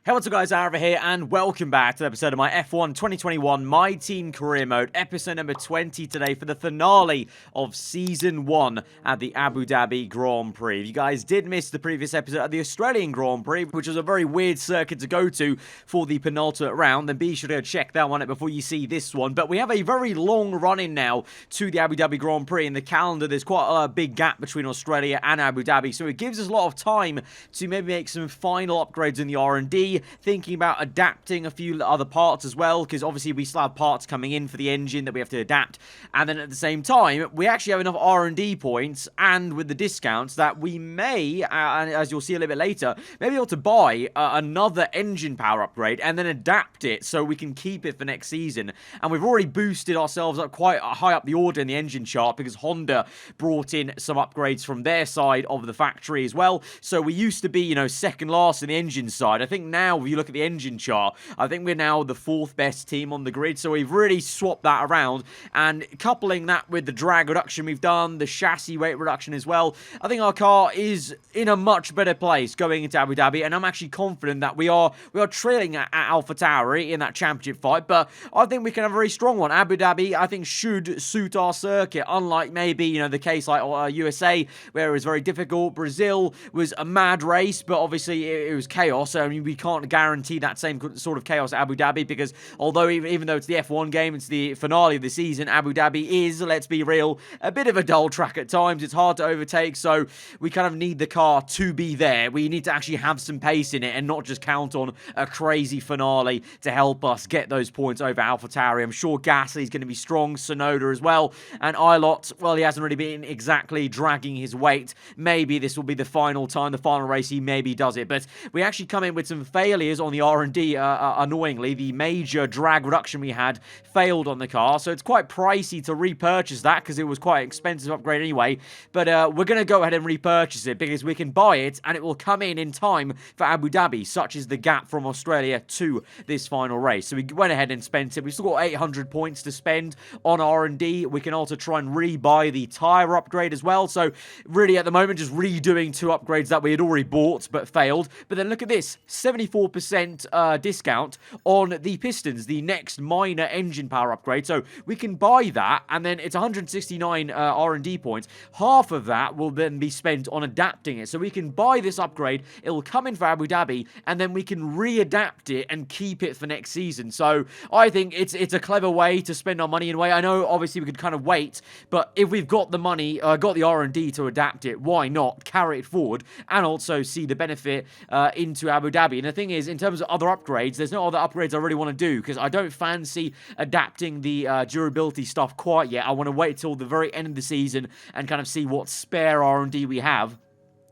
Hey, what's up guys, aarava here, and welcome back to the episode of my F1 2021 My Team Career Mode, episode number 20 today for the finale of Season 1 at the Abu Dhabi Grand Prix. If you guys did miss the previous episode at the Australian Grand Prix, which was a very weird circuit to go to for the penultimate round, then be sure to check that one out before you see this one. But we have a very long run-in now to the Abu Dhabi Grand Prix. In the calendar, there's quite a big gap between Australia and Abu Dhabi, so it gives us a lot of time to maybe make some final upgrades in the R&D, thinking about adapting a few other parts as well, because obviously we still have parts coming in for the engine that we have to adapt, and then at the same time we actually have enough R&D points and with the discounts that we may, and as you'll see a little bit later, may be able to buy another engine power upgrade and then adapt it so we can keep it for next season. And we've already boosted ourselves up quite high up the order in the engine chart because Honda brought in some upgrades from their side of the factory as well. So we used to be, second last in the engine side. I think now, if you look at the engine chart, I think we're now the fourth best team on the grid. So we've really swapped that around, and coupling that with the drag reduction we've done, the chassis weight reduction as well, I think our car is in a much better place going into Abu Dhabi, and I'm actually confident that we are trailing at AlphaTauri in that championship fight, but I think we can have a very strong one. Abu Dhabi, I think, should suit our circuit, unlike maybe, the case like USA, where it was very difficult. Brazil was a mad race, but obviously it was chaos. I mean, we can't guarantee that same sort of chaos at Abu Dhabi, because although even though it's the F1 game, it's the finale of the season, Abu Dhabi is, let's be real, a bit of a dull track at times. It's hard to overtake, so we kind of need the car to be there. We need to actually have some pace in it and not just count on a crazy finale to help us get those points over AlphaTauri. I'm sure Gasly's going to be strong, Tsunoda as well, and Ilott, well, he hasn't really been exactly dragging his weight. Maybe this will be the final time, the final race he maybe does it, but we actually come in with some failures on the R&D. Annoyingly, the major drag reduction we had failed on the car, so it's quite pricey to repurchase that because it was quite an expensive upgrade anyway. But we're going to go ahead and repurchase it because we can buy it and it will come in time for Abu Dhabi, such is the gap from Australia to this final race. So we went ahead and spent it. We've still got 800 points to spend on R&D. We can also try and rebuy the tyre upgrade as well. So really at the moment just redoing two upgrades that we had already bought but failed. But then look at this, 74% discount on the pistons, the next minor engine power upgrade. So we can buy that, and then it's 169 R&D points. Half of that will then be spent on adapting it. So we can buy this upgrade, it will come in for Abu Dhabi, and then we can readapt it and keep it for next season. So I think it's a clever way to spend our money in a way. I know obviously we could kind of wait, but if we've got the money, got the R&D to adapt it, why not carry it forward and also see the benefit into Abu Dhabi? And the thing is, in terms of other upgrades, there's no other upgrades I really want to do because I don't fancy adapting the durability stuff quite yet. I want to wait till the very end of the season and kind of see what spare R&D we have.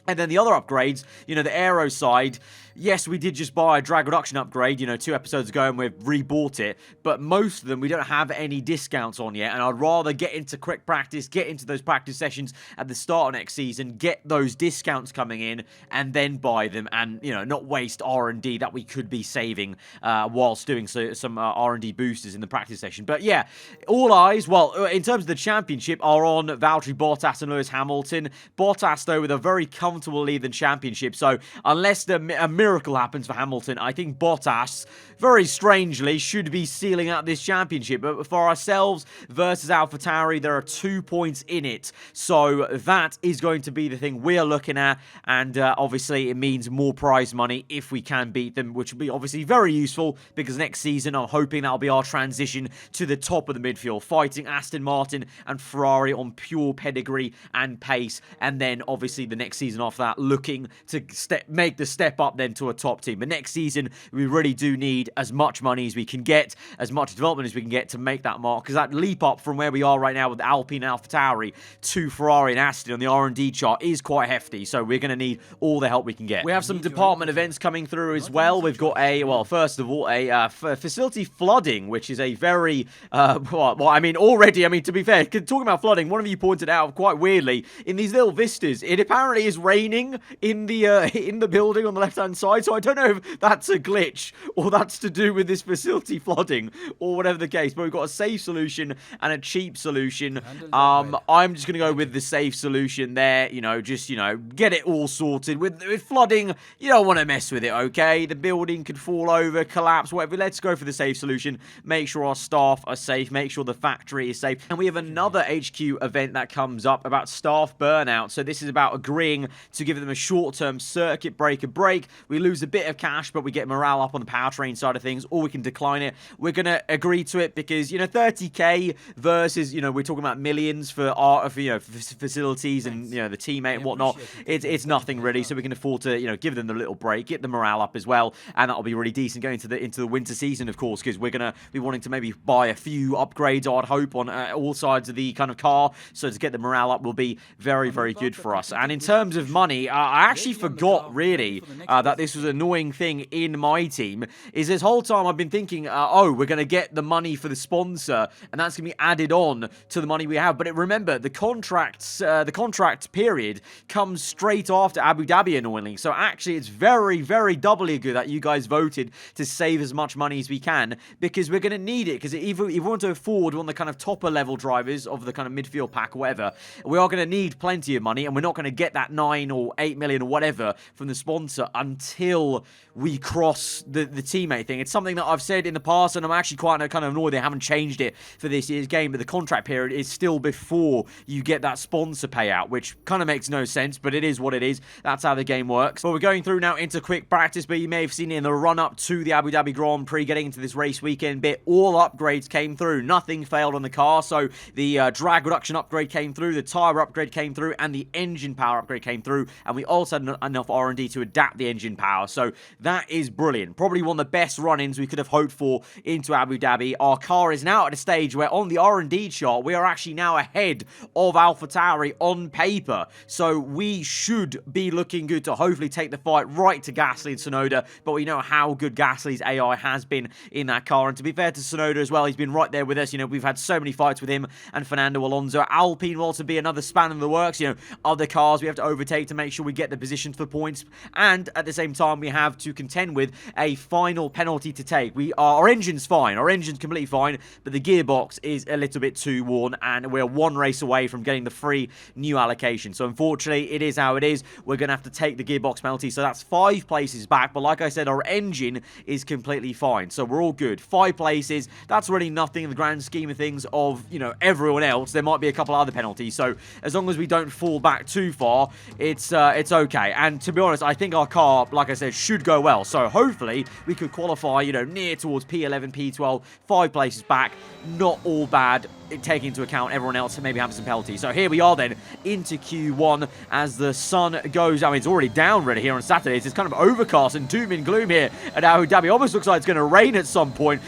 And then the other upgrades, the aero side, yes, we did just buy a drag reduction upgrade, 2 episodes ago, and we've rebought it. But most of them, we don't have any discounts on yet. And I'd rather get into quick practice, get into those practice sessions at the start of next season, get those discounts coming in, and then buy them. And, not waste R&D that we could be saving whilst doing some R&D boosters in the practice session. But yeah, all eyes, well, in terms of the championship, are on Valtteri Bottas and Lewis Hamilton. Bottas, though, with a very comfortable lead in championship. So unless a miracle happens for Hamilton, I think Bottas, very strangely, should be sealing out this championship. But for ourselves versus AlphaTauri, there are 2 points in it. So that is going to be the thing we're looking at. And obviously, it means more prize money if we can beat them, which will be obviously very useful because next season, I'm hoping that'll be our transition to the top of the midfield, fighting Aston Martin and Ferrari on pure pedigree and pace. And then obviously the next season after that, looking to make the step up then to a top team. But next season, we really do need as much money as we can get, as much development as we can get to make that mark, because that leap up from where we are right now with Alpine and AlphaTauri to Ferrari and Aston on the R&D chart is quite hefty, so we're going to need all the help we can get. We have some department events coming through as well. We've got first of all, a facility flooding, which is a very, already, to be fair, talking about flooding, one of you pointed out quite weirdly, in these little vistas, it apparently is raining in the building on the left-hand outside, so I don't know if that's a glitch or that's to do with this facility flooding or whatever the case, but we've got a safe solution and a cheap solution. I'm just going to go with the safe solution there, just, get it all sorted. With flooding, you don't want to mess with it, okay? The building could fall over, collapse, whatever. Let's go for the safe solution. Make sure our staff are safe, make sure the factory is safe. And we have another HQ event that comes up about staff burnout. So this is about agreeing to give them a short-term circuit breaker break. We lose a bit of cash, but we get morale up on the powertrain side of things, or we can decline it. We're going to agree to it because, 30k versus, we're talking about millions for our, facilities and, the teammate and whatnot. It's nothing really, so we can afford to, give them the little break, get the morale up as well, and that'll be really decent going into the winter season, of course, because we're going to be wanting to maybe buy a few upgrades, I'd hope, on all sides of the kind of car, so to get the morale up will be very, very good for us. And in terms of money, I actually forgot, really, that this was an annoying thing in my team, is this whole time I've been thinking, we're going to get the money for the sponsor, and that's going to be added on to the money we have. But remember, the contract period comes straight after Abu Dhabi, annoyingly. So actually, it's very, very doubly good that you guys voted to save as much money as we can, because we're going to need it. Because if we want to afford one of the kind of topper level drivers of the kind of midfield pack or whatever, we are going to need plenty of money, and we're not going to get that 9 or 8 million or whatever from the sponsor until we cross the teammate thing. It's something that I've said in the past, and I'm actually quite kind of annoyed they haven't changed it for this year's game, but the contract period is still before you get that sponsor payout, which kind of makes no sense, but it is what it is. That's how the game works. But we're going through now into quick practice, but you may have seen it in the run-up to the Abu Dhabi Grand Prix, getting into this race weekend bit, all upgrades came through. Nothing failed on the car, so the drag reduction upgrade came through, the tyre upgrade came through, and the engine power upgrade came through, and we also had enough R&D to adapt the engine power, so that is brilliant. Probably one of the best run-ins we could have hoped for into Abu Dhabi. Our car is now at a stage where on the R&D chart, we are actually now ahead of AlphaTauri on paper, so we should be looking good to hopefully take the fight right to Gasly and Tsunoda, but we know how good Gasly's AI has been in that car, and to be fair to Tsunoda as well, he's been right there with us. We've had so many fights with him and Fernando Alonso. Alpine will also be another span in the works. Other cars we have to overtake to make sure we get the positions for points, and at the same time we have to contend with a final penalty to take. Our engine's fine, our engine's completely fine, but the gearbox is a little bit too worn, and we're one race away from getting the free new allocation. So unfortunately, it is how it is. We're going to have to take the gearbox penalty, so that's 5 places back, but like I said, our engine is completely fine, so we're all good. 5 places, that's really nothing in the grand scheme of things of, everyone else. There might be a couple other penalties, so as long as we don't fall back too far, it's okay. And to be honest, I think our car, like I said, should go well, so hopefully we could qualify, near towards P11, P12, 5 places back. Not all bad, taking into account everyone else and maybe having some penalties. So here we are then into Q1 as the sun goes. It's already down really here on Saturdays. It's kind of overcast and doom and gloom here at Abu Dhabi. Almost looks like it's going to rain at some point.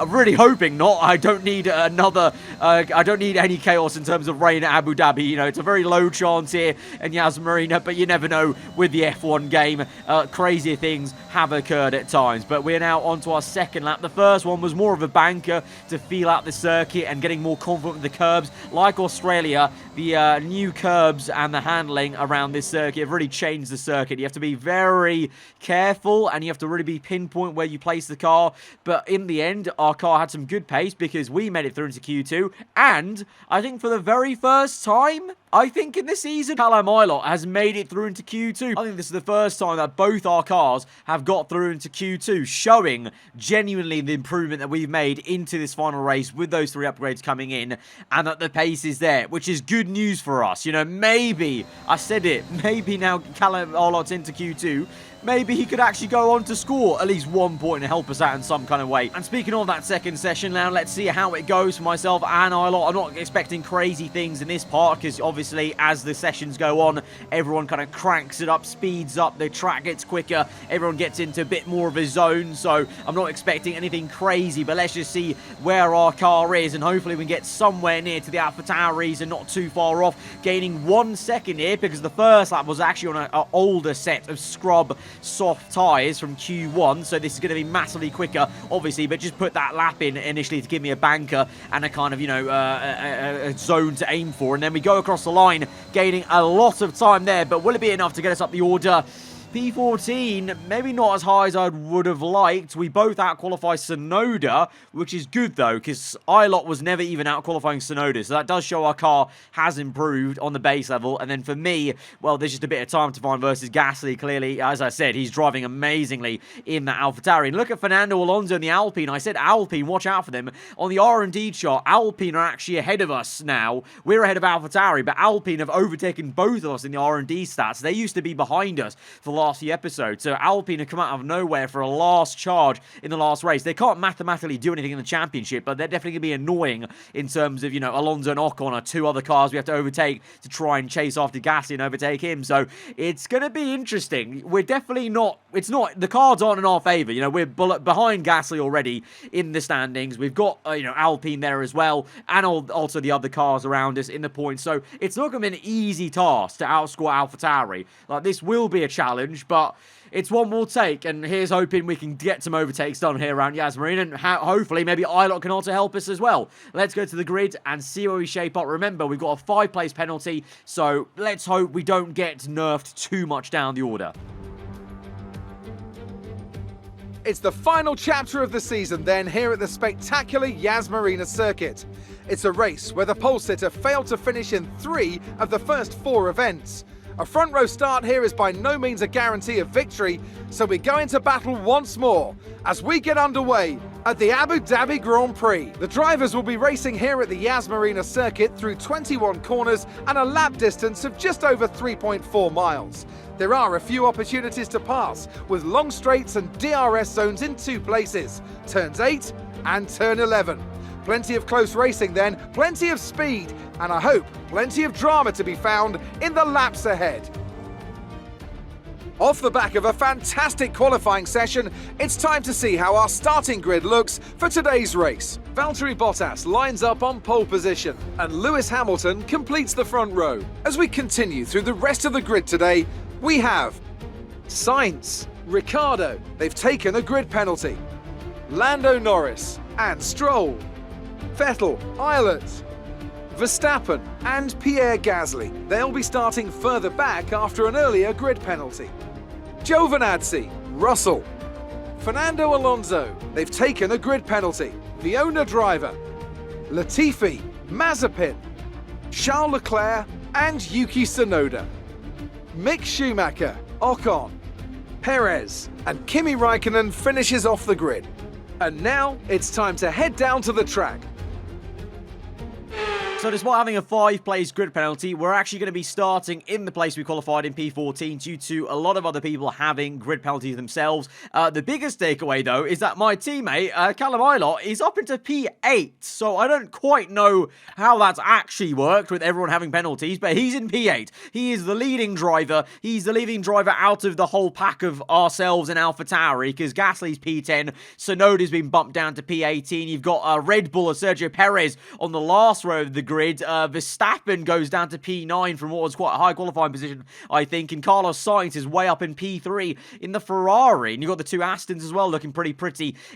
Really hoping not. I don't need I don't need any chaos in terms of rain at Abu Dhabi. It's a very low chance here in Yas Marina, but you never know with the F1 game. Crazier things have occurred at times. But we're now onto our second lap. The first one was more of a banker to feel out the circuit and getting more confident with the curbs. Like Australia, the new curbs and the handling around this circuit have really changed the circuit. You have to be very careful and you have to really be pinpoint where you place the car. But in the end, our car had some good pace because we made it through into Q2. And I think for the very first time, in this season, Callum Ilott has made it through into Q2. I think this is the first time that both our cars have got through into Q2, showing genuinely the improvement that we've made into this final race with those 3 upgrades coming in, and that the pace is there, which is good news for us. Maybe, I said it, maybe now Callum Ilott's into Q2, maybe he could actually go on to score at least 1 point and help us out in some kind of way. And speaking of that second session, now let's see how it goes for myself and Ilott. I'm not expecting crazy things in this part because obviously as the sessions go on, everyone kind of cranks it up, speeds up, the track gets quicker, everyone gets into a bit more of a zone, so I'm not expecting anything crazy, but let's just see where our car is, and hopefully we can get somewhere near to the AlphaTauris and not too far off, gaining 1 second here because the first lap was actually on an older set of scrub soft tyres from Q1, so this is going to be massively quicker, obviously, but just put that lap in initially to give me a banker and a kind of, a zone to aim for, and then we go across the line, gaining a lot of time there, but will it be enough to get us up the order? P14, maybe not as high as I would have liked. We both out-qualify Sonoda, which is good though, because Ilott was never even out-qualifying Sonoda, so that does show our car has improved on the base level. And then for me, well, there's just a bit of time to find versus Gasly. Clearly, as I said, he's driving amazingly in that AlphaTauri. And look at Fernando Alonso in the Alpine. I said Alpine, watch out for them. On the R&D chart, Alpine are actually ahead of us now. We're ahead of AlphaTauri, but Alpine have overtaken both of us in the R&D stats. They used to be behind us for the last few episodes. So Alpine have come out of nowhere for a last charge in the last race. They can't mathematically do anything in the championship, but they're definitely going to be annoying in terms of, you know, Alonso and Ocon are two other cars we have to overtake to try and chase after Gasly and overtake him. So it's going to be interesting. We're definitely not, the cards aren't in our favour. You know, we're behind Gasly already in the standings. We've got, you know, Alpine there as well, and also the other cars around us in the points. So it's not going to be an easy task to outscore AlphaTauri. Like, this will be a challenge, but it's one we'll take, and here's hoping we can get some overtakes done here around Yas Marina, and hopefully maybe Ilott can also help us as well. Let's go to the grid and see where we shape up. Remember, we've got a 5-place penalty, so let's hope we don't get nerfed too much down the order. It's the final chapter of the season then here at the spectacular Yas Marina circuit. It's a race where the pole sitter failed to finish in 3 of the first 4 events. A front row start here is by no means a guarantee of victory, so we go into battle once more as we get underway at the Abu Dhabi Grand Prix. The drivers will be racing here at the Yas Marina circuit through 21 corners and a lap distance of just over 3.4 miles. There are a few opportunities to pass, with long straights and DRS zones in 2 places, turns 8 and turn 11. Plenty of close racing then, plenty of speed, and I hope plenty of drama to be found in the laps ahead. Off the back of a fantastic qualifying session, it's time to see how our starting grid looks for today's race. Valtteri Bottas lines up on pole position, and Lewis Hamilton completes the front row. As we continue through the rest of the grid today, we have Sainz, Ricciardo, they've taken a grid penalty, Lando Norris and Stroll, Vettel, Ilott, Verstappen and Pierre Gasly. They'll be starting further back after an earlier grid penalty. Giovinazzi, Russell, Fernando Alonso, they've taken a grid penalty. Fiona Driver, Latifi, Mazepin, Charles Leclerc and Yuki Tsunoda. Mick Schumacher, Ocon, Perez and Kimi Raikkonen finishes off the grid. And now it's time to head down to the track. So despite having a 5-place grid penalty, we're actually going to be starting in the place we qualified in P14 due to a lot of other people having grid penalties themselves. The biggest takeaway, though, is that my teammate, Callum Ilott, is up into P8. So I don't quite know how that's actually worked with everyone having penalties, but he's in P8. He is the leading driver. He's the leading driver out of the whole pack of ourselves and AlphaTauri, because Gasly's P10, Tsunoda's been bumped down to P18. You've got Red Bull or Sergio Perez on the last row of the grid. Verstappen goes down to P9 from what was quite a high qualifying position, I think, and Carlos Sainz is way up in P3 in the Ferrari, and you've got the 2 Astons as well looking pretty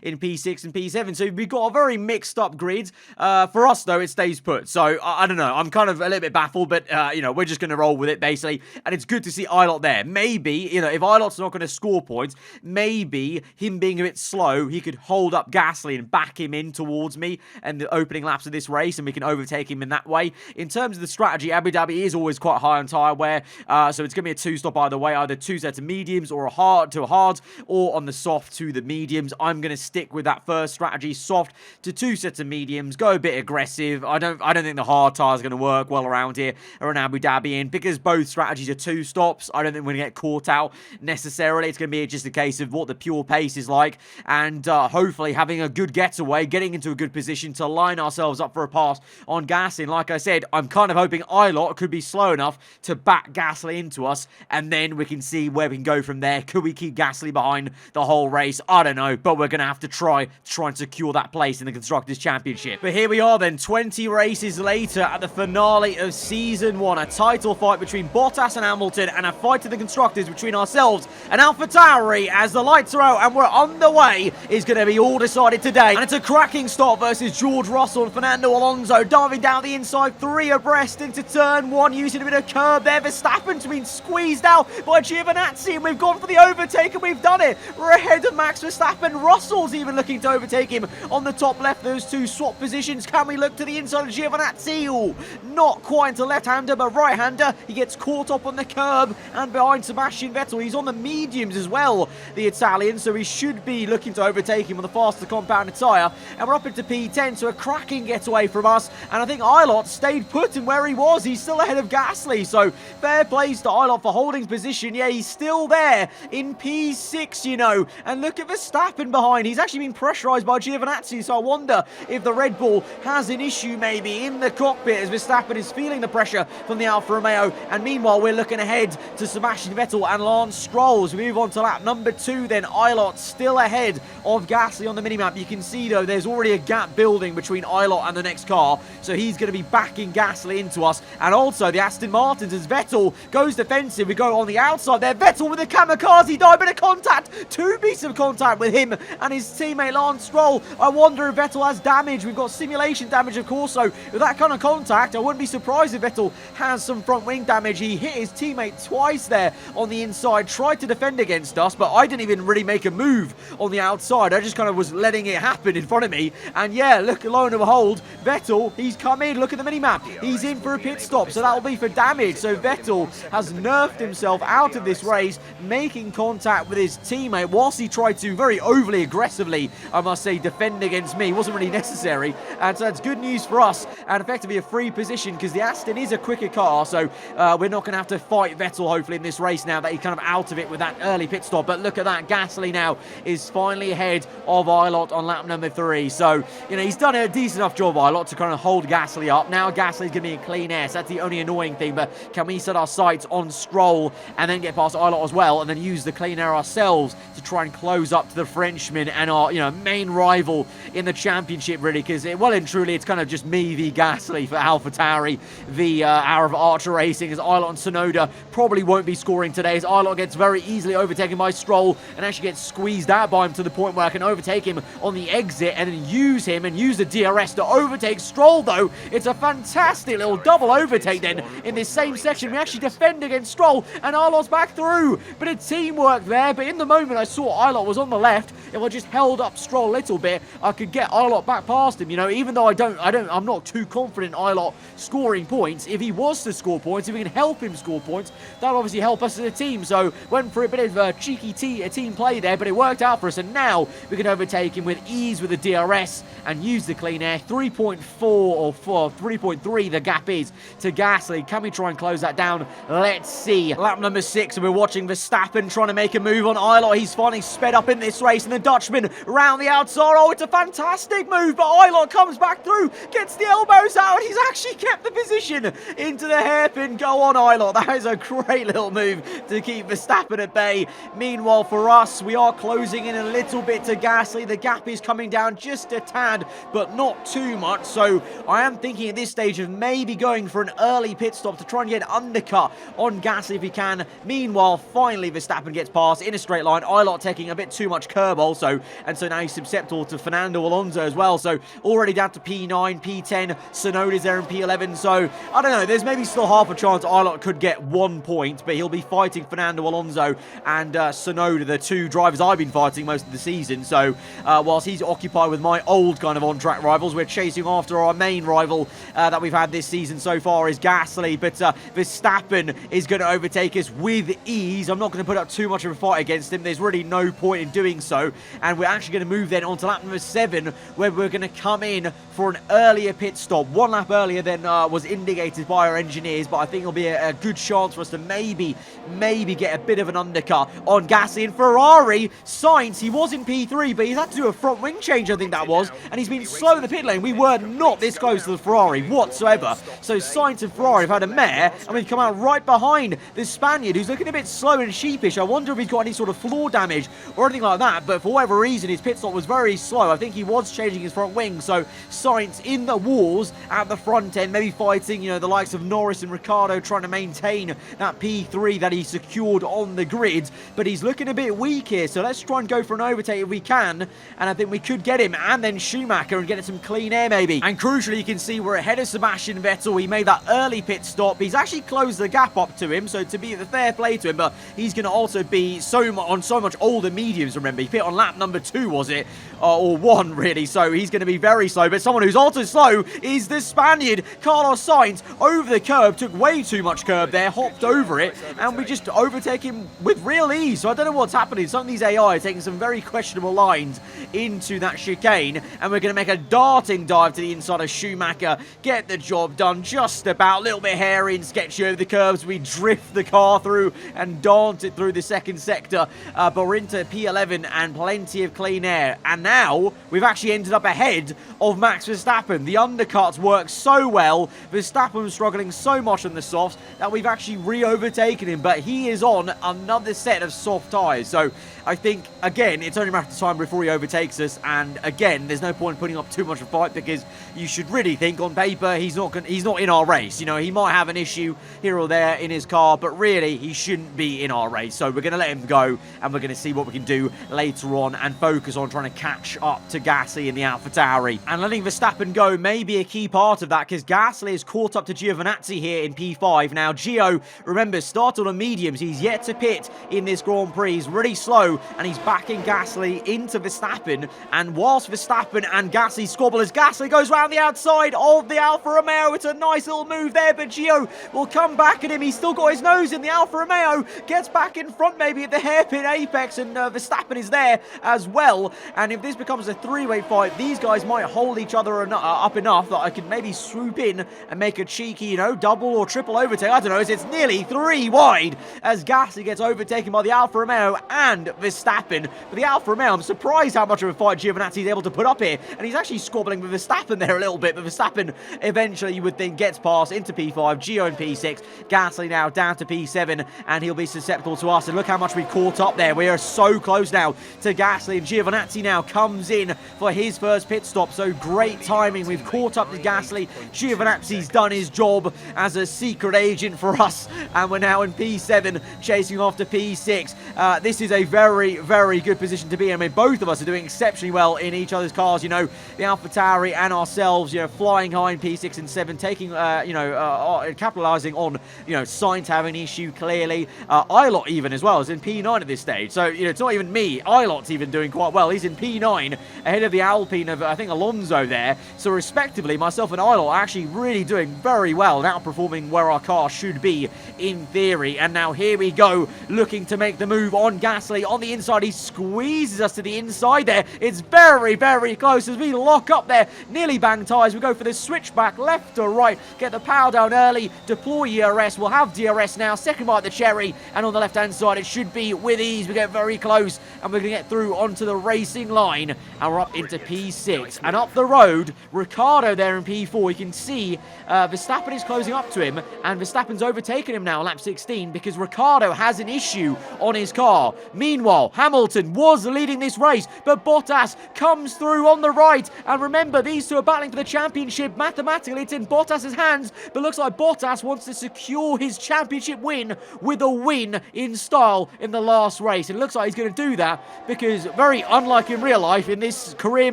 in P6 and P7, so we've got a very mixed up grid. For us, though, it stays put, so I don't know, I'm kind of a little bit baffled, but, you know, we're just going to roll with it, basically, and it's good to see Ilott there. Maybe, you know, if Ilott's not going to score points, maybe him being a bit slow, he could hold up Gasly and back him in towards me and the opening laps of this race, and we can overtake him in that way. In terms of the strategy, Abu Dhabi is always quite high on tyre wear, so it's going to be a 2-stop either way, either 2 sets of mediums or a hard to hards, or on the soft to the mediums. I'm going to stick with that first strategy, soft to 2 sets of mediums, go a bit aggressive. I don't think the hard tyre is going to work well around here or in Abu Dhabi, and because both strategies are 2 stops, I don't think we're going to get caught out necessarily. It's going to be just a case of what the pure pace is like, and hopefully having a good getaway, getting into a good position to line ourselves up for a pass on Gasly. And like I said, I'm kind of hoping Ilott could be slow enough to back Gasly into us, and then we can see where we can go from there. Could we keep Gasly behind the whole race? I don't know, but we're going to have to try and secure that place in the Constructors' Championship. But here we are then, 20 races later at the finale of Season 1. A title fight between Bottas and Hamilton, and a fight to the Constructors between ourselves and AlphaTauri. As the lights are out and we're on the way, is going to be all decided today. And it's a cracking start versus George Russell and Fernando Alonso diving down the inside, 3 abreast into turn 1, using a bit of curb there. Verstappen's been squeezed out by Giovinazzi, and we've gone for the overtake, and we've done it. We're ahead of Max Verstappen. Russell's even looking to overtake him on the top left. Those two swap positions. Can we look to the inside of Giovinazzi? Ooh, not quite into left-hander, but right-hander. He gets caught up on the curb and behind Sebastian Vettel. He's on the mediums as well, the Italian, so he should be looking to overtake him on the faster compounded tyre. And we're up into P10, so a cracking getaway from us. And I think Ilott stayed put in where he was. He's still ahead of Gasly, so fair plays to Ilott for holding position. Yeah, he's still there in P6, you know. And look at Verstappen behind. He's actually been pressurised by Giovinazzi, so I wonder if the Red Bull has an issue maybe in the cockpit as Verstappen is feeling the pressure from the Alfa Romeo. And meanwhile, we're looking ahead to Sebastian Vettel and Lance Stroll. So we move on to lap number 2 then. Ilott still ahead of Gasly on the minimap. You can see, though, there's already a gap building between Ilott and the next car. So he's going to be backing Gasly into us. And also the Aston Martins as Vettel goes defensive. We go on the outside there. Vettel with a kamikaze dive, bit of contact. 2 pieces of contact with him and his teammate Lance Stroll. I wonder if Vettel has damage. We've got simulation damage, of course, so with that kind of contact, I wouldn't be surprised if Vettel has some front wing damage. He hit his teammate twice there on the inside, tried to defend against us, but I didn't even really make a move on the outside. I just kind of was letting it happen in front of me. And yeah, look, lo and behold, Vettel, he's come in. Look at the minimap. He's in for a pit stop, so that'll be for damage. So Vettel has nerfed himself out of this race, making contact with his teammate whilst he tried to very overly aggressively, I must say, defend against me. It wasn't really necessary, and so that's good news for us and effectively a free position because the Aston is a quicker car, so we're not going to have to fight Vettel hopefully in this race now that he's kind of out of it with that early pit stop. But look at that, Gasly now is finally ahead of Ilott on lap number 3, so you know he's done a decent enough job, Ilott, to kind of hold Gasly up. Now Gasly's going to be in clean air, so that's the only annoying thing, but can we set our sights on Stroll and then get past Ilott as well and then use the clean air ourselves to try and close up to the Frenchman and our main rival in the championship, really, because well and truly it's kind of just me v Gasly for AlphaTauri v aarava Archer Racing, as Ilott and Tsunoda probably won't be scoring today, as Ilott gets very easily overtaken by Stroll and actually gets squeezed out by him to the point where I can overtake him on the exit and then use him and use the DRS to overtake Stroll. Though it's a fantastic little double overtake then in this same section. We actually defend against Stroll and Ilott's back through, but a teamwork there. But in the moment I saw Ilott was on the left, if I just held up Stroll a little bit, I could get Ilott back past him, even though I'm not too confident in Ilott scoring points. If he was to score points, if we can help him score points, that'll obviously help us as a team. So went for a bit of cheeky team play there, but it worked out for us, and now we can overtake him with ease with the DRS and use the clean air. 3.4 or 3.3 the gap is to Gasly. Can we try and close that down? Let's see. Lap number 6, and we're watching Verstappen trying to make a move on Ilott. He's finally sped up in this race, and the Dutchman round the outside. Oh, it's a fantastic move, but Ilott comes back through, gets the elbows out, and he's actually kept the position into the hairpin. Go on, Ilott. That is a great little move to keep Verstappen at bay. Meanwhile, for us, we are closing in a little bit to Gasly. The gap is coming down just a tad, but not too much. So I am thinking at this stage of maybe going for an early pit stop to try and get an undercut on Gasly if he can. Meanwhile, finally, Verstappen gets past in a straight line. Ilott taking a bit too much curb also, and so now he's susceptible to Fernando Alonso as well. So already down to P9, P10, Tsunoda's there in P11. So I don't know, there's maybe still half a chance Ilott could get 1 point, but he'll be fighting Fernando Alonso and Tsunoda, the two drivers I've been fighting most of the season. So whilst he's occupied with my old kind of on-track rivals, we're chasing after our main rival that we've had this season so far is Gasly. But Verstappen is going to overtake us with ease. I'm not going to put up too much of a fight against him. There's really no point in doing so. And we're actually going to move then on to lap number 7, where we're going to come in for an earlier pit stop. 1 lap earlier than was indicated by our engineers, but I think it'll be a good chance for us to maybe get a bit of an undercut on Gasly. And Ferrari, Sainz, he was in P3, but he's had to do a front wing change, I think that was, and he's been slow in the pit lane. We were not this close to the Ferrari whatsoever. So Sainz and Ferrari have had a mare, and we've come out right behind the Spaniard, who's looking a bit slow and sheepish. I wonder if he's got any sort of floor damage or anything like that, but for whatever reason, his pit stop was very slow. I think he was changing his front wing, so Sainz in the walls at the front end, maybe fighting, the likes of Norris and Ricciardo, trying to maintain that P3 that he secured on the grid, but he's looking a bit weak here, so let's try and go for an overtake if we can, and I think we could get him, and then Schumacher, and get some clean air maybe. And crucially, you can see we're ahead of Sebastian Vettel. He made that early pit stop. He's actually closed the gap up to him, so to be the fair play to him, but he's going to also be on so much older mediums, remember. He pit on lap number 2, was it? Or 1, really, so he's going to be very slow. But someone who's also slow is the Spaniard, Carlos Sainz, over the curb. Took way too much curb there, hopped over it, and we just overtake him with real ease. So I don't know what's happening. Some of these AI are taking some very questionable lines into that chicane, and we're going to make a darting dive to the inside of Schumacher, get the job done just about. A little bit hairy and sketchy over the curves. We drift the car through and dance it through the second sector, but we're into P11 and plenty of clean air, and now we've actually ended up ahead of Max Verstappen. The undercuts work so well. Verstappen was struggling so much on the softs that we've actually re-overtaken him, but he is on another set of soft tyres. So I think, again, it's only a matter of time before he overtakes us, and again, there's no point putting up too much of a fight, because you should really think on paper he's not in our race. You know, he might have an issue here or there in his car, but really he shouldn't be in our race. So we're going to let him go, and we're going to see what we can do later on and focus on trying to catch up to Gasly in the AlphaTauri. And letting Verstappen go may be a key part of that, because Gasly is caught up to Giovinazzi here in P5. Now, Gio, remember, started on mediums. He's yet to pit in this Grand Prix. He's really slow, and he's backing Gasly into Verstappen. And whilst Verstappen and Gasly squabble, as Gasly goes round the outside of the Alfa Romeo, it's a nice little move there, but Gio will come back at him. He's still got his nose in the Alfa Romeo, gets back in front maybe at the hairpin apex, and Verstappen is there as well. And if this becomes a three-way fight, these guys might hold each other up enough that I could maybe swoop in and make a cheeky, you know, double or triple overtake. I don't know, it's nearly 3 wide as Gasly gets overtaken by the Alfa Romeo and Verstappen. But the Alfa Romeo, I'm surprised how much of a fight Giovinazzi is able to put up here, and he's actually squabbling with Verstappen there a little bit, but Verstappen eventually, you would think, gets past into P5, Gio in P6, Gasly now down to P7, and he'll be susceptible to us. And look how much we caught up there. We are so close now to Gasly, and Giovinazzi now comes in for his first pit stop, so great timing. We've caught up to Gasly. Giovinazzi's done his job as a secret agent for us, and we're now in P7 chasing after P6. This is a very, very good position to be in. I mean, both of us are doing exceptionally well in each other's cars. You know, the AlphaTauri and ourselves, you know, flying high in P6 and 7, taking, capitalising on, you know, Sainz having an issue clearly. Ilott even as well is in P9 at this stage. So, you know, it's not even me. Ilott's even doing quite well. He's in P9 ahead of the Alpine of, I think, Alonso there. So, respectively, myself and Ilott are actually really doing very well and outperforming where our car should be in theory. And now here we go, looking to make the move on Gasly. On the inside, he squeezes us to the inside there. It's very, very close as we lock up there. Nearly bang tyres. We go for this switchback left to right. Get the power down early. Deploy ERS. We'll have DRS now. Second bite the cherry. And on the left-hand side, it should be with ease. We get very close, and we're going to get through onto the racing line. And we're up into P6. And up the road, Ricciardo there in P4. You can see Verstappen is closing up to him, and Verstappen's overtaken him now, lap 16, because Ricciardo has an issue on his car. Meanwhile, Hamilton was leading this race, but Bottas comes through on the right. And remember, these two are battling for the championship. Mathematically, it's in Bottas's hands, but looks like Bottas wants to secure his championship win with a win in style in the last race. It looks like he's going to do that, because very unlike in real life, in this career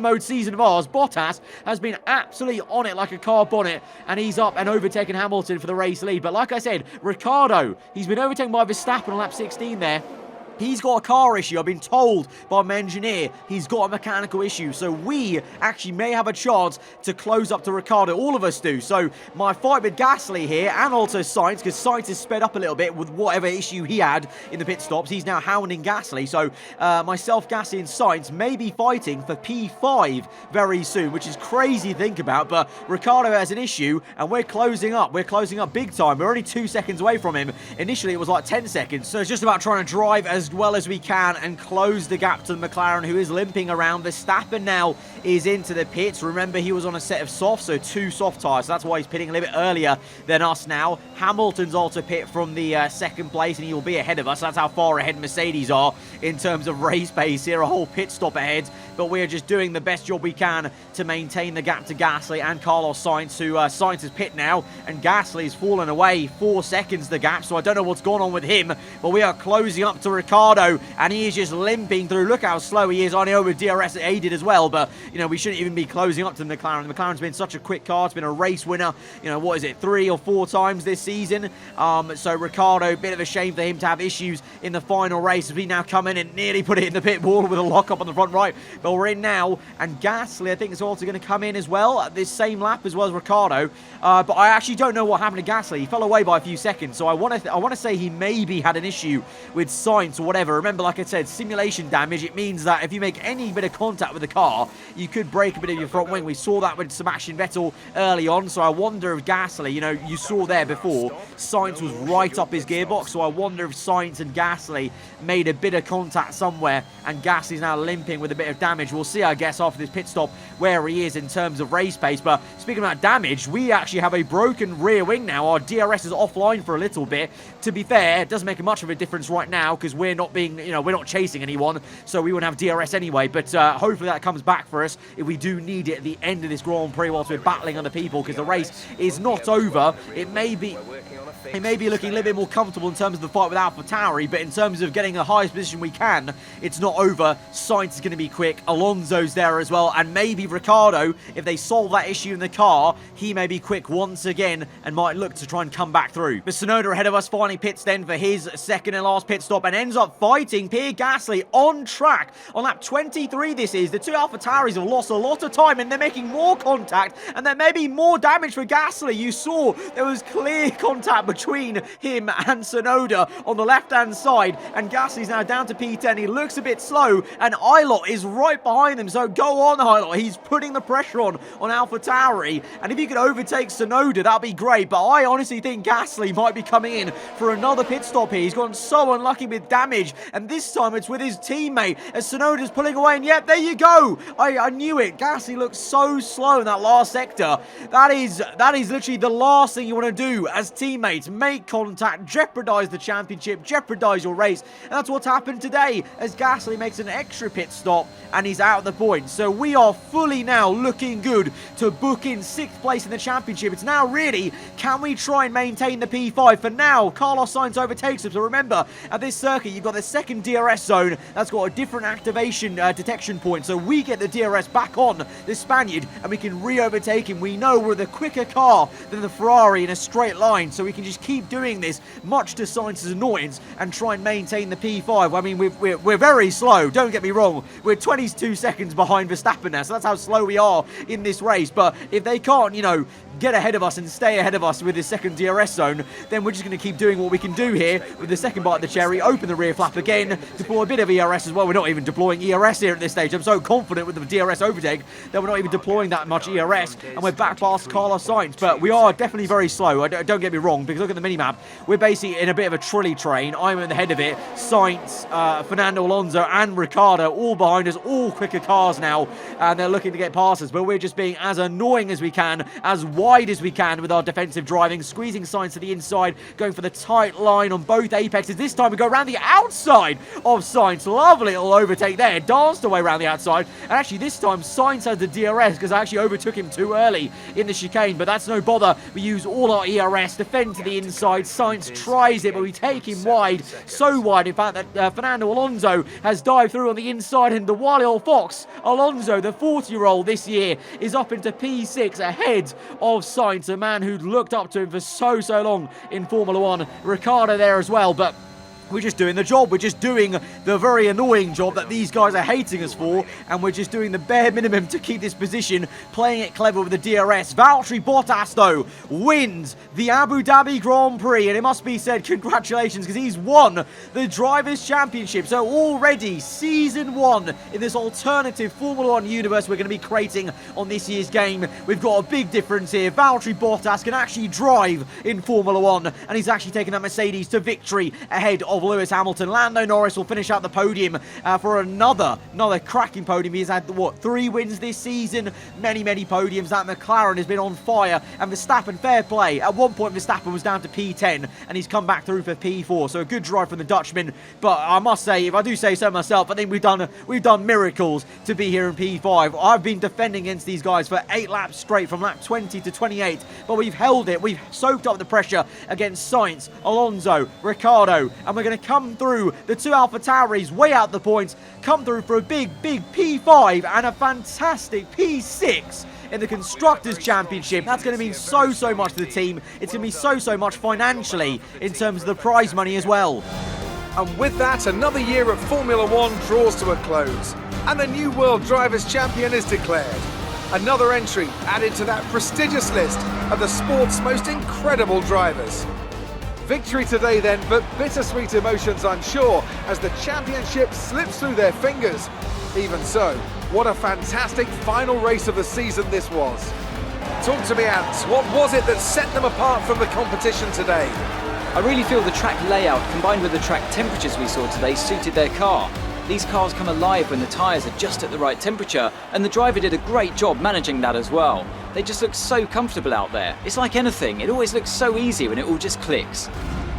mode season of ours, Bottas has been absolutely on it like a car bonnet, and he's up and overtaken Hamilton for the race lead. But like I said, Ricciardo, he's been overtaken by Verstappen on lap 16 there. He's got a car issue. I've been told by my engineer he's got a mechanical issue. So we actually may have a chance to close up to Ricciardo. All of us do. So my fight with Gasly here, and also Sainz, because Sainz has sped up a little bit with whatever issue he had in the pit stops. He's now hounding Gasly. So myself, Gasly, and Sainz may be fighting for P5 very soon, which is crazy to think about. But Ricciardo has an issue, and we're closing up. We're closing up big time. We're only 2 seconds away from him. Initially, it was like 10 seconds. So it's just about trying to drive as well as we can and close the gap to the McLaren, who is limping around. Verstappen now is into the pits. Remember, he was on a set of softs, so 2 soft tyres. So that's why he's pitting a little bit earlier than us now. Hamilton's also pit from the second place, and he will be ahead of us. That's how far ahead Mercedes are in terms of race pace here. A whole pit stop ahead. but we are just doing the best job we can to maintain the gap to Gasly and Carlos Sainz, who Sainz is pit now, and Gasly's fallen away 4 seconds the gap, so I don't know what's going on with him, but we are closing up to Ricciardo, and he is just limping through. Look how slow he is. I know with DRS it aided as well, but, you know, we shouldn't even be closing up to the McLaren. The McLaren's been such a quick car. It's been a race winner, you know, what is it, 3 or 4 times this season. So Ricciardo, bit of a shame for him to have issues in the final race as we now come in and nearly put it in the pit wall with a lock-up on the front right, but we're in now, and Gasly, I think, is also going to come in as well at this same lap as well as Ricciardo, but I actually don't know what happened to Gasly. He fell away by a few seconds, so I want to say he maybe had an issue with Sainz or whatever. Remember, like I said, simulation damage. It means that if you make any bit of contact with the car, you could break a bit of your front wing. We saw that with Sebastian Vettel early on, so I wonder if Gasly, you know, you saw there before, Sainz was right up his gearbox, so I wonder if Sainz and Gasly made a bit of contact somewhere, and Gasly's now limping with a bit of damage. We'll see, I guess, after this pit stop where he is in terms of race pace. But speaking about damage, we actually have a broken rear wing now. Our DRS is offline for a little bit. To be fair, it doesn't make much of a difference right now because we're not being, you know, we're not chasing anyone, so we wouldn't have DRS anyway. But hopefully that comes back for us if we do need it at the end of this Grand Prix whilst we're battling other people, because the race is not over. It may be looking a little bit more comfortable in terms of the fight with AlphaTauri, but in terms of getting the highest position we can, it's not over. Sainz is going to be quick. Alonso's there as well, and maybe Ricciardo, if they solve that issue in the car, he may be quick once again and might look to try and come back through. But Tsunoda ahead of us finally pits then for his second and last pit stop and ends up fighting Pierre Gasly on track. On lap 23 this is. The two AlphaTauris have lost a lot of time and they're making more contact, and there may be more damage for Gasly. You saw there was clear contact between him and Tsunoda on the left-hand side, and Gasly's now down to P10. He looks a bit slow, and Ilott is right behind him, so go on, Ilott. He's putting the pressure on AlphaTauri, and if he could overtake Tsunoda, that'd be great, but I honestly think Gasly might be coming in for another pit stop here. He's gotten so unlucky with damage, and this time it's with his teammate as Tsunoda's pulling away, and yep, there you go. I knew it. Gasly looks so slow in that last sector. That is literally the last thing you want to do as teammates. Make contact, jeopardize the championship, jeopardize your race, and that's what's happened today as Gasly makes an extra pit stop and he's out of the points. So we are fully now looking good to book in 6th place in the championship. It's now really, can we try and maintain the P5? For now, Carlos Sainz overtakes him. So remember, at this circuit, you've got the second DRS zone that's got a different activation detection point. So we get the DRS back on the Spaniard and we can re-overtake him. We know we're the quicker car than the Ferrari in a straight line, so we can just keep doing this, much to Sainz's annoyance, and try and maintain the P5. I mean, we're very slow, don't get me wrong. We're 22 seconds behind Verstappen now, so that's how slow we are in this race. But if they can't, you know, get ahead of us and stay ahead of us with this second DRS zone, then we're just going to keep doing what we can do here with the second bite of the cherry. Open the rear flap again, deploy a bit of ERS as well. We're not even deploying ERS here at this stage. I'm so confident with the DRS overtake that we're not even deploying that much ERS, and we're back past Carlos Sainz. But we are definitely very slow, don't get me wrong, because look at the minimap. We're basically in a bit of a trolley train. I'm in the head of it. Sainz, Fernando Alonso and Ricciardo all behind us, all quicker cars now, and they're looking to get past us, but we're just being as annoying as we can, as wide as we can with our defensive driving, squeezing Sainz to the inside, going for the tight line on both apexes. This time we go around the outside of Sainz. Lovely little overtake there, danced away around the outside, and actually this time Sainz has the DRS because I actually overtook him too early in the chicane, but that's no bother. We use all our ERS, defend to the inside. Sainz tries it, but we take him wide, so wide in fact that Fernando Alonso has dived through on the inside, and the wily old fox Alonso, the 40-year-old this year, is up into P6 ahead of Sainz, a man who'd looked up to him for so long in Formula 1. Ricciardo there as well, but we're just doing the job. We're just doing the very annoying job that these guys are hating us for, and we're just doing the bare minimum to keep this position, playing it clever with the DRS. Valtteri Bottas, though, wins the Abu Dhabi Grand Prix, and it must be said, congratulations, because he's won the Drivers' Championship. So already, Season 1 in this alternative Formula 1 universe we're going to be creating on this year's game. We've got a big difference here. Valtteri Bottas can actually drive in Formula 1, and he's actually taken that Mercedes to victory ahead of of Lewis Hamilton. Lando Norris will finish out the podium for another cracking podium. He's had, 3 wins this season? Many podiums. That McLaren has been on fire. And Verstappen, fair play. At one point, Verstappen was down to P10, and he's come back through for P4. So a good drive from the Dutchman. But I must say, if I do say so myself, I think we've done miracles to be here in P5. I've been defending against these guys for 8 laps straight, from lap 20 to 28. But we've held it. We've soaked up the pressure against Sainz, Alonso, Ricciardo, and we're going to come through the 2 AlphaTauris, way out the points, come through for a big P5 and a fantastic P6 in the Constructors' Championship. That's going to mean so much to the team. It's going to be so much financially in terms of the prize money as well. And with that, another year of Formula One draws to a close, and the new World Drivers' Champion is declared. Another entry added to that prestigious list of the sport's most incredible drivers. Victory today then, but bittersweet emotions, I'm sure, as the championship slips through their fingers. Even so, what a fantastic final race of the season this was. Talk to me, Ant. What was it that set them apart from the competition today? I really feel the track layout combined with the track temperatures we saw today suited their car. These cars come alive when the tyres are just at the right temperature, and the driver did a great job managing that as well. They just look so comfortable out there. It's like anything, it always looks so easy when it all just clicks.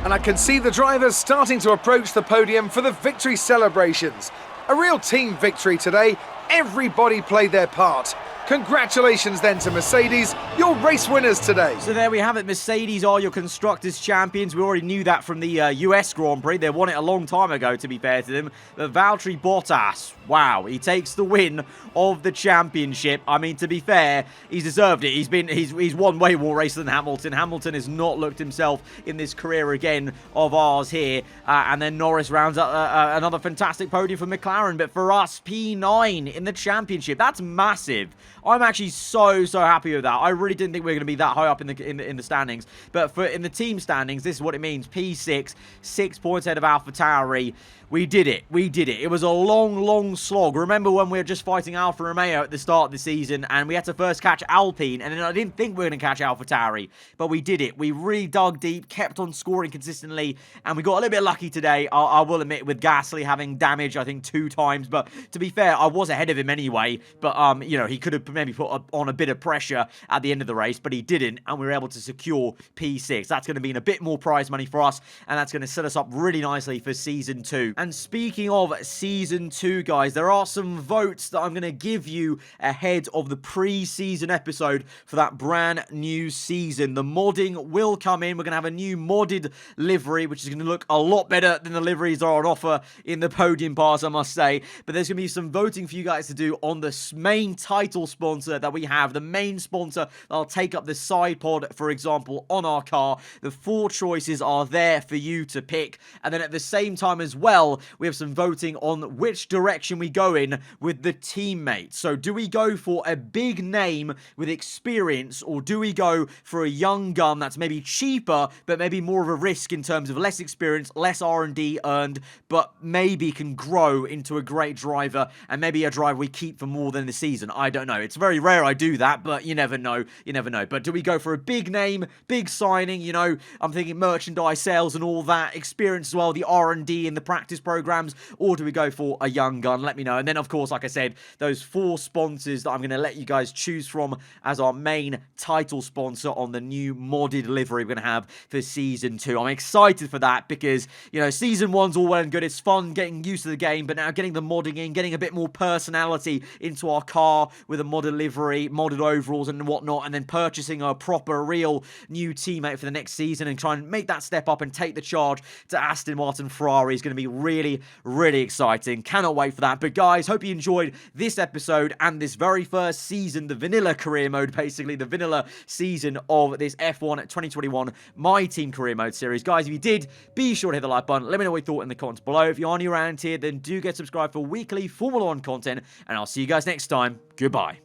And I can see the drivers starting to approach the podium for the victory celebrations. A real team victory today. Everybody played their part. Congratulations then to Mercedes, your race winners today. So there we have it. Mercedes are your Constructors' Champions. We already knew that from the US Grand Prix. They won it a long time ago, to be fair to them. But Valtteri Bottas, wow, he takes the win of the championship. I mean, to be fair, he's deserved it. He's won way more races than Hamilton. Hamilton has not looked himself in this career again of ours here. And then Norris rounds up another fantastic podium for McLaren. But for us, P9 in the championship. That's massive. I'm actually so happy with that. I really didn't think we were going to be that high up in the standings. But in the team standings, this is what it means. P6, 6 points ahead of AlphaTauri. We did it. It was a long slog. Remember when we were just fighting Alfa Romeo at the start of the season, and we had to first catch Alpine, and then I didn't think we were going to catch AlphaTauri, but we did it. We really dug deep, kept on scoring consistently, and we got a little bit lucky today, I will admit, with Gasly having damage, I think, 2 times. But to be fair, I was ahead of him anyway. But, he could have maybe put on a bit of pressure at the end of the race, but he didn't, and we were able to secure P6. That's going to mean a bit more prize money for us, and that's going to set us up really nicely for Season 2. And speaking of Season 2, guys, there are some votes that I'm going to give you ahead of the pre-season episode for that brand new season. The modding will come in. We're going to have a new modded livery, which is going to look a lot better than the liveries that are on offer in the podium pass, I must say. But there's going to be some voting for you guys to do on the main title sponsor that we have, the main sponsor that'll take up the side pod, for example, on our car. The 4 choices are there for you to pick. And then at the same time as well, we have some voting on which direction we go in with the teammates. So do we go for a big name with experience, or do we go for a young gun that's maybe cheaper but maybe more of a risk in terms of less experience, less R&D earned, but maybe can grow into a great driver, and maybe a driver we keep for more than the season? I don't know. It's very rare I do that, but you never know. But do we go for a big name, big signing? I'm thinking merchandise sales and all that, experience as well, the R&D in the practice programs, or do we go for a young gun? Let me know. And then, of course, like I said, those 4 sponsors that I'm going to let you guys choose from as our main title sponsor on the new modded livery we're going to have for Season 2. I'm excited for that because, Season 1's all well and good. It's fun getting used to the game, but now getting the modding in, getting a bit more personality into our car with a modded livery, modded overalls and whatnot, and then purchasing a proper, real new teammate for the next season and try and make that step up and take the charge to Aston Martin Ferrari is going to be really exciting. Cannot wait for that. But guys, hope you enjoyed this episode and this very first season, the vanilla career mode, basically the vanilla season of this F1 2021 My Team Career Mode series. Guys, if you did, be sure to hit the like button. Let me know what you thought in the comments below. If you are new around here, then do get subscribed for weekly Formula 1 content, and I'll see you guys next time. Goodbye.